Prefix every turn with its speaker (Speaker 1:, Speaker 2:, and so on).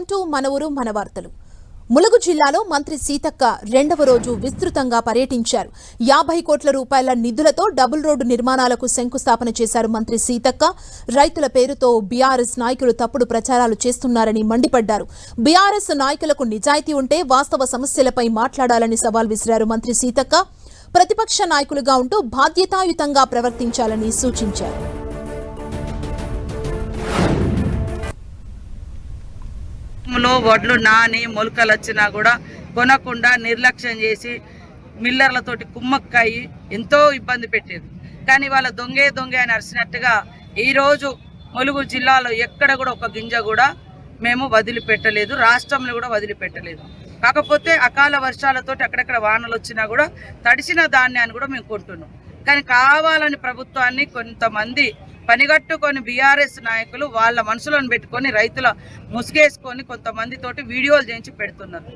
Speaker 1: Welcome to మన ఊరు మన వార్తలు. ములుగు జిల్లాలో మంత్రి సీతక్క రెండవ రోజు విస్తృతంగా పర్యటించారు. 50 కోట్ల రూపాయల నిధులతో డబుల్ రోడ్డు నిర్మాణాలకు శంకుస్థాపన చేశారు మంత్రి సీతక్క. రైతుల పేరుతో బీఆర్ఎస్ నాయకులు తప్పుడు ప్రచారాలు చేస్తున్నారని మండిపడ్డారు. బీఆర్ఎస్ నాయకులకు నిజాయితీ ఉంటే వాస్తవ సమస్యలపై మాట్లాడాలని సవాల్ విసిరారు మంత్రి సీతక్క. ప్రతిపక్ష నాయకులుగా ఉంటూ బాధ్యతాయుతంగా ప్రవర్తించాలని సూచించారు.
Speaker 2: వడ్లు నాని మొలకలు వచ్చినా కూడా కొనకుండా నిర్లక్ష్యం చేసి మిల్లర్లతోటి కుమ్మక్కయ్యి ఎంతో ఇబ్బంది పెట్టేది. కానీ వాళ్ళ దొంగే అని అరిచినట్టుగా ఈరోజు ములుగు జిల్లాలో ఎక్కడ కూడా ఒక గింజ కూడా మేము వదిలిపెట్టలేదు, రాష్ట్రంలో కూడా వదిలిపెట్టలేదు. కాకపోతే అకాల వర్షాలతోటి అక్కడక్కడ వానలు వచ్చినా కూడా తడిసిన ధాన్యాన్ని కూడా మేము కొంటున్నాం. కానీ కావాలని ప్రభుత్వాన్ని కొంతమంది పనిగట్టుకొని బీఆర్ఎస్ నాయకులు వాళ్ళ మనసులను పెట్టుకొని రైతుల ముసుగేసుకొని కొంతమంది తోటి వీడియోలు చేయించి పెడుతున్నారు.